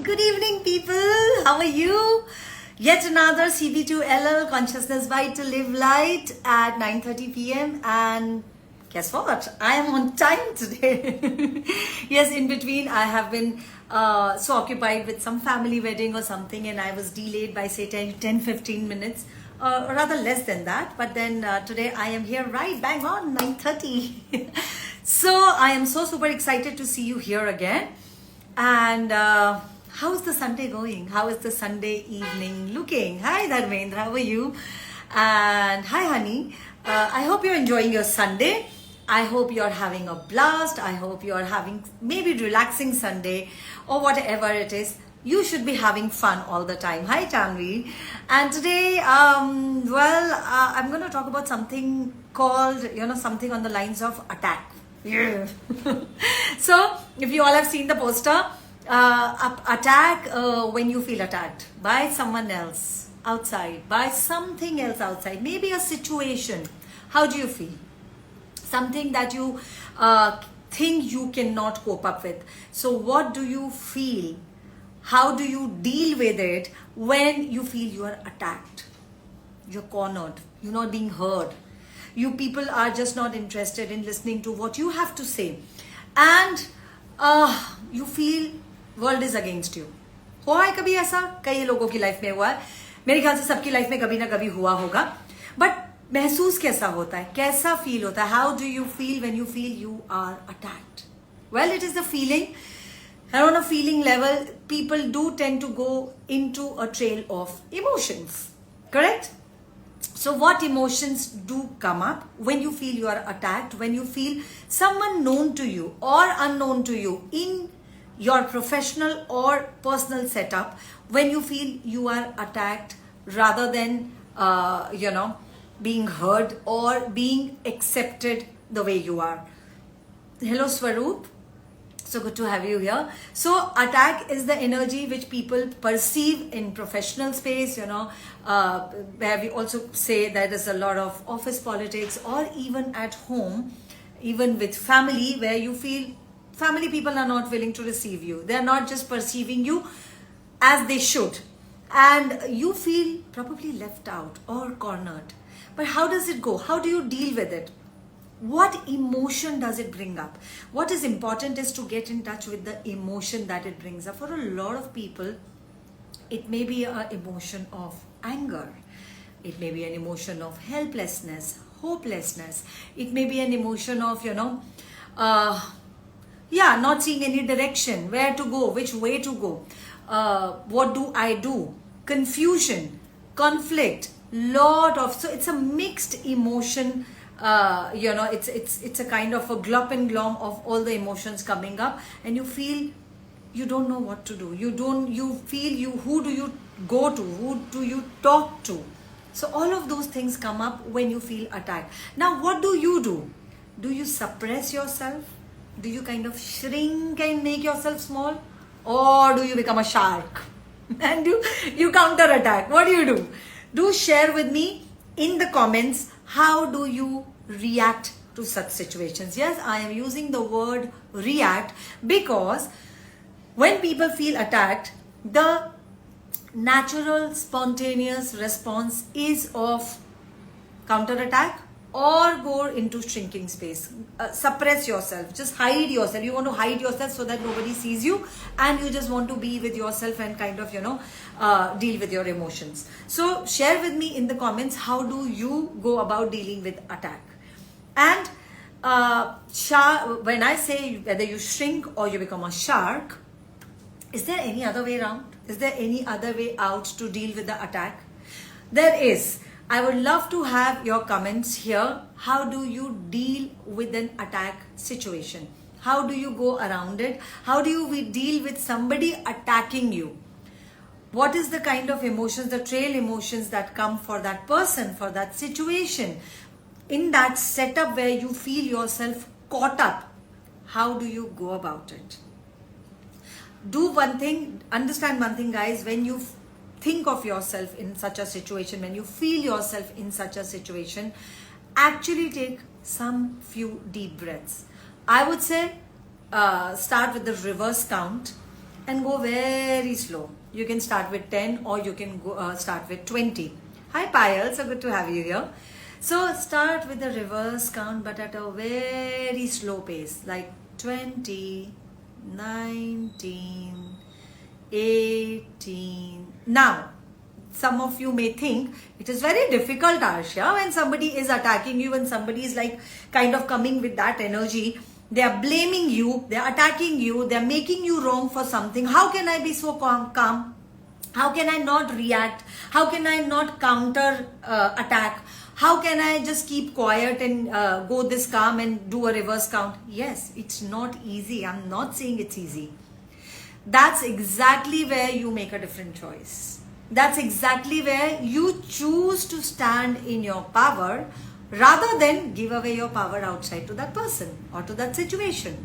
Good evening, people. How are you? Yet another CB2LL Consciousness Bite to Live Light at 9:30 p.m. And guess what? I am on time today. Yes, in between, I have been so occupied with some family wedding or something, and I was delayed by say 10-15 minutes. Or rather less than that, but then today I am here right bang on 9:30. So I am so super excited to see you here again. And how is the Sunday going? How is the Sunday evening looking? Hi Dharmendra, how are you? And hi honey, I hope you're enjoying your Sunday. I hope you're having a blast. I hope you're having maybe relaxing Sunday or whatever it is. You should be having fun all the time. Hi Tanvi. And today, I'm going to talk about something called, something on the lines of attack. Yeah. So, if you all have seen the poster, attack when you feel attacked by someone else outside, by something else outside, maybe a situation. How do you feel? Something that you think you cannot cope up with. So, what do you feel? How do you deal with it when you feel you are attacked? You're cornered. You're not being heard. You people are just not interested in listening to what you have to say. And you feel world is against you. हुआ है कभी ऐसा? कई लोगों की life में हुआ है. मेरे ख्याल से सबकी लाइफ में कभी ना कभी हुआ होगा. But महसूस कैसा होता है? कैसा फील होता है? How do you feel when you feel you are attacked? Well, it is the feeling. And on a feeling level, people do tend to go into a trail of emotions. Correct? So what emotions do come up when you feel you are attacked, when you feel someone known to you or unknown to you in your professional or personal setup, when you feel you are attacked rather than, being heard or being accepted the way you are. Hello, Swaroop. So good to have you here. So attack is the energy which people perceive in professional space, where we also say there is a lot of office politics, or even at home, even with family, where you feel family people are not willing to receive you. They are not just perceiving you as they should. And you feel probably left out or cornered. But how does it go? How do you deal with it? What emotion does it bring up? What is important is to get in touch with the emotion that it brings up. For a lot of people, it may be an emotion of anger. It may be an emotion of helplessness, hopelessness. It may be an emotion of, not seeing any direction, where to go, which way to go. What do I do? Confusion, conflict, so it's a mixed emotion. It's a kind of a glop and glom of all the emotions coming up, and you feel you don't know what to do. Who do you go to? Who do you talk to? So all of those things come up when you feel attacked. Now, what do? Do you suppress yourself? Do you kind of shrink and make yourself small? Or do you become a shark? And you counter attack? What do? Do share with me in the comments. How do you react to such situations? Yes, I am using the word react because when people feel attacked, the natural spontaneous response is of counterattack or go into shrinking space. Suppress yourself, just hide yourself. You want to hide yourself so that nobody sees you, and you just want to be with yourself and kind of deal with your emotions. So share with me in the comments, how do you go about dealing with attack? And when I say whether you shrink or you become a shark, is there any other way around? Is there any other way out to deal with the attack? There is. I would love to have your comments here. How do you deal with an attack situation? How do you go around it? How do you deal with somebody attacking you? What is the kind of emotions, the trail emotions that come for that person, for that situation? In that setup where you feel yourself caught up, how do you go about it? Do one thing, understand one thing, guys. When you think of yourself in such a situation, when you feel yourself in such a situation, actually take some few deep breaths. I would say start with the reverse count and go very slow. You can start with 10 or you can go, start with 20. Hi Payal, so good to have you here. So start with the reverse count but at a very slow pace, like 20, 19, 18. Now, some of you may think it is very difficult, Arsha, when somebody is attacking you, when somebody is like kind of coming with that energy, they are blaming you, they are attacking you, they are making you wrong for something. How can I be so calm? How can I not react? How can I not counter attack? How can I just keep quiet and go this calm and do a reverse count? Yes, it's not easy. I'm not saying it's easy. That's exactly where you make a different choice. That's exactly where you choose to stand in your power rather than give away your power outside to that person or to that situation.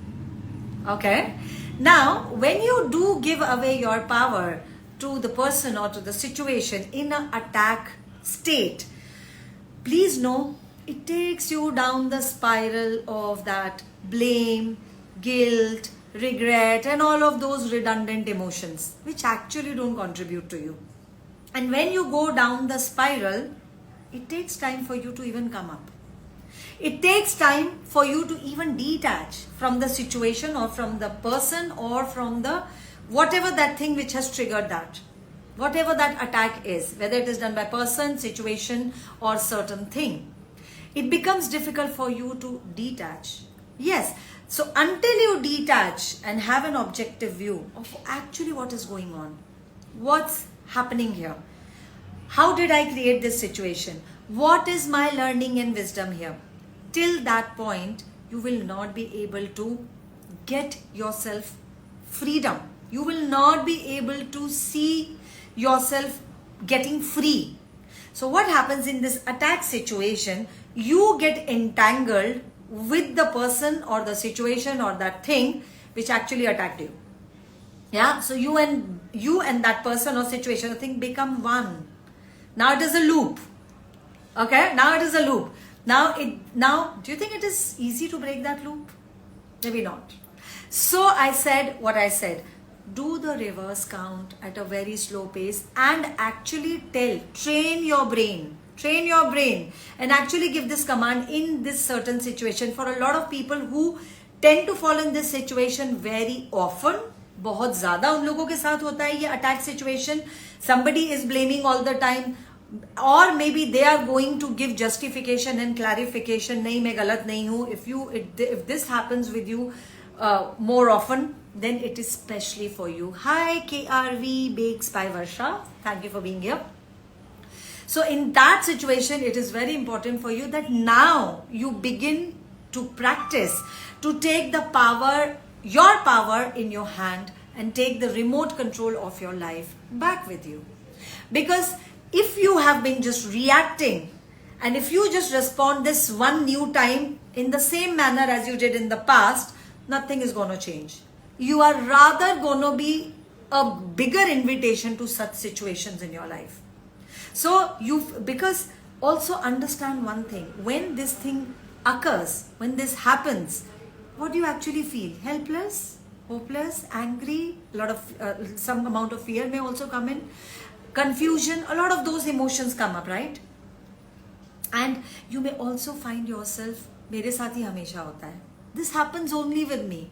Okay? Now, when you do give away your power to the person or to the situation in an attack state, please know it takes you down the spiral of that blame, guilt, regret, and all of those redundant emotions which actually don't contribute to you. And when you go down the spiral, it takes time for you to even come up. It takes time for you to even detach from the situation or from the person or from the whatever that thing which has triggered that. Whatever that attack is, whether it is done by person, situation, or certain thing. It becomes difficult for you to detach. Yes. So until you detach and have an objective view of actually what is going on, what's happening here, how did I create this situation, what is my learning and wisdom here, till that point you will not be able to get yourself freedom. You will not be able to see yourself getting free. So what happens in this attack situation, you get entangled with the person or the situation or that thing which actually attacked you. Yeah, so you and that person or situation or thing become one. Now it is a loop. Okay, now it is a loop. Now do you think it is easy to break that loop? Maybe not. So I said what I said. Do the reverse count at a very slow pace and actually train your brain and actually give this command in this certain situation. For a lot of people who tend to fall in this situation very often, बहुत ज़्यादा उन लोगों के साथ होता है ये attack situation. Somebody is blaming all the time, or maybe they are going to give justification and clarification. नहीं, मैं गलत नहीं हूँ. If this happens with you more often, then it is specially for you. Hi KRV Bakes by Varsha. Thank you for being here. So in that situation, it is very important for you that now you begin to practice to take the power, your power in your hand and take the remote control of your life back with you. Because if you have been just reacting and if you just respond this one new time in the same manner as you did in the past, nothing is going to change. You are rather going to be a bigger invitation to such situations in your life. So because also understand one thing, when this thing occurs, when this happens, what do you actually feel? Helpless, hopeless, angry, some amount of fear may also come in, confusion, a lot of those emotions come up, right? And you may also find yourself, मेरे साथ ही हमेशा होता है. This happens only with me.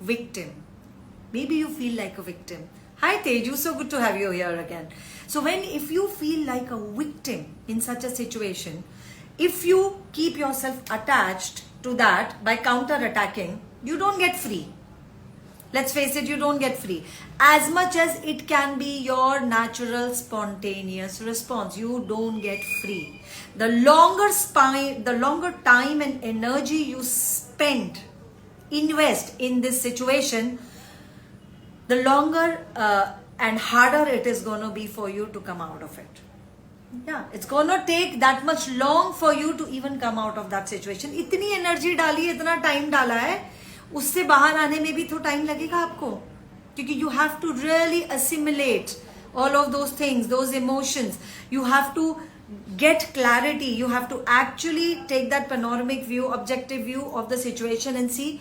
Victim. Maybe you feel like a victim. Hi Teju, so good to have you here again. So if you feel like a victim in such a situation, if you keep yourself attached to that by counter-attacking, you don't get free. Let's face it, you don't get free. As much as it can be your natural, spontaneous response, you don't get free. The longer time and energy you invest in this situation, the longer and harder it is going to be for you to come out of it. Yeah, it's going to take that much long for you to even come out of that situation. इतनी energy डाली, इतना time डाला है, उससे बाहर आने में भी तो time लगेगा आपको, क्योंकि you have to really assimilate all of those things, those emotions. You have to get clarity. You have to actually take that panoramic view, objective view of the situation and see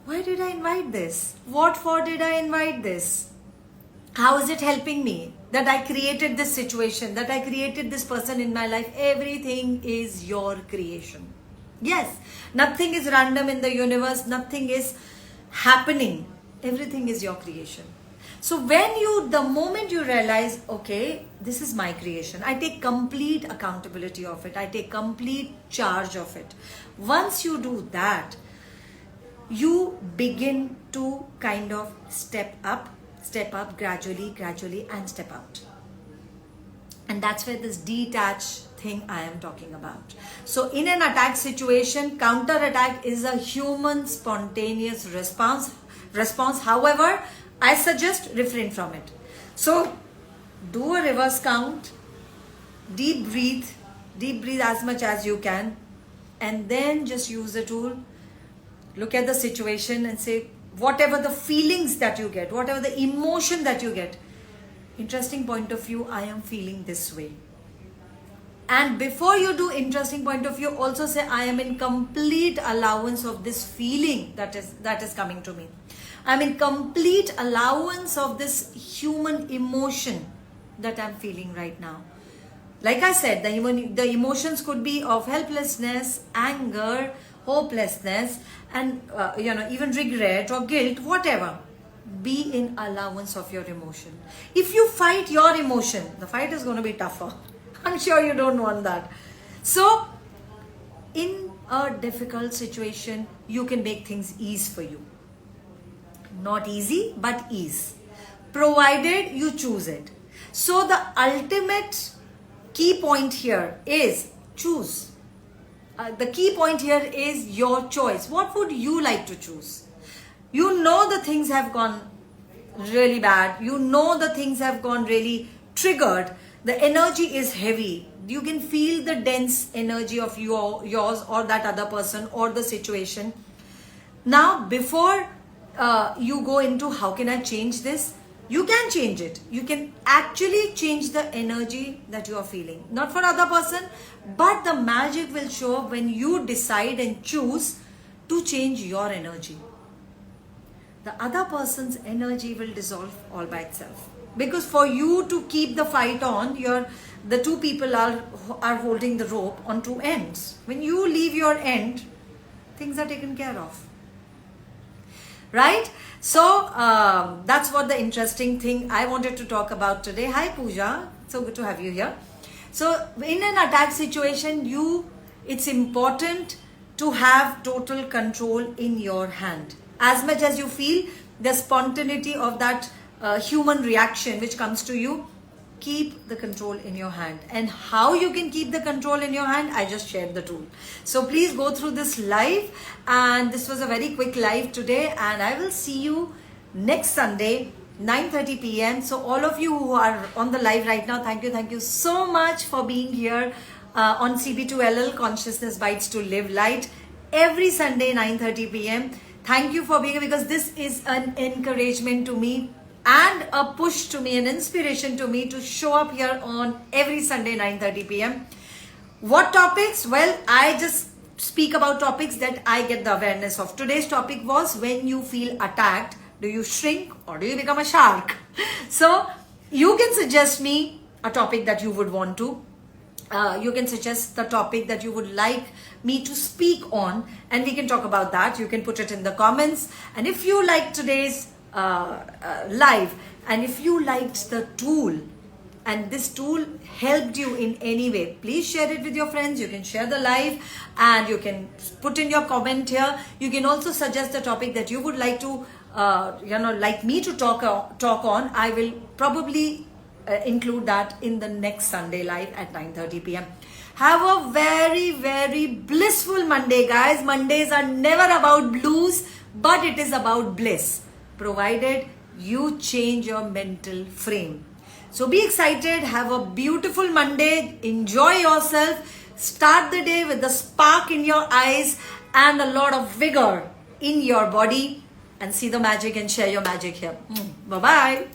why did I invite this? What for did I invite this? How is it helping me that I created this situation, that I created this person in my life? Everything is your creation. Yes, nothing is random in the universe, nothing is happening. Everything is your creation. So the moment you realize, okay, this is my creation, I take complete accountability of it, I take complete charge of it. Once you do that, you begin to kind of step up gradually, and step out. And that's where this detach thing I am talking about. So in an attack situation, counter attack is a human spontaneous response. However, I suggest refrain from it. So do a reverse count, deep breathe as much as you can, and then just use the tool. Look at the situation and say, whatever the feelings that you get, whatever the emotion that you get, interesting point of view, I am feeling this way. And before you do interesting point of view, also say, I am in complete allowance of this feeling that is coming to me. I'm in complete allowance of this human emotion that I'm feeling right now. Like I said, the emotions could be of helplessness, anger, hopelessness, and even regret or guilt, whatever. Be in allowance of your emotion. If you fight your emotion, the fight is going to be tougher. I'm sure you don't want that. So in a difficult situation, you can make things ease for you. Not easy, but ease, provided you choose it. So the ultimate key point here is choose. The key point here is your choice. What would you like to choose? You know the things have gone really bad. You know the things have gone really triggered. The energy is heavy. You can feel the dense energy of yours or that other person or the situation. Now, before you go into how can I change this, you can change it. You can actually change the energy that you are feeling. Not for other person, but the magic will show up when you decide and choose to change your energy. The other person's energy will dissolve all by itself. Because for you to keep the fight on, the two people are holding the rope on two ends. When you leave your end, things are taken care of. Right? So that's what the interesting thing I wanted to talk about today. Hi Pooja, so good to have you here. So in an attack situation, it's important to have total control in your hand. As much as you feel the spontaneity of that human reaction which comes to you, keep the control in your hand. And how you can keep the control in your hand, I just shared the tool. So please go through this live, and this was a very quick live today, and I will see you next Sunday 9:30 p.m. So all of you who are on the live right now, thank you so much for being here on CB2LL Consciousness Bites to Live Light every Sunday 9:30 p.m. Thank you for being here, because this is an encouragement to me and a push to me, an inspiration to me to show up here on every Sunday 9:30 p.m. What topics? Well, I just speak about topics that I get the awareness of. Today's topic was, when you feel attacked, do you shrink or do you become a shark? So you can suggest me a topic that you would want to. You can suggest the topic that you would like me to speak on, and we can talk about that. You can put it in the comments. And if you like today's live, and if you liked the tool and this tool helped you in any way, please share it with your friends. You can share the live and you can put in your comment here. You can also suggest the topic that you would like to like me to talk on. I will probably include that in the next Sunday live at 9:30 p.m. Have a very, very blissful Monday, guys. Mondays are never about blues, but it is about bliss, provided you change your mental frame. So be excited, have a beautiful Monday, enjoy yourself, start the day with the spark in your eyes and a lot of vigor in your body, and see the magic and share your magic here. Bye-bye.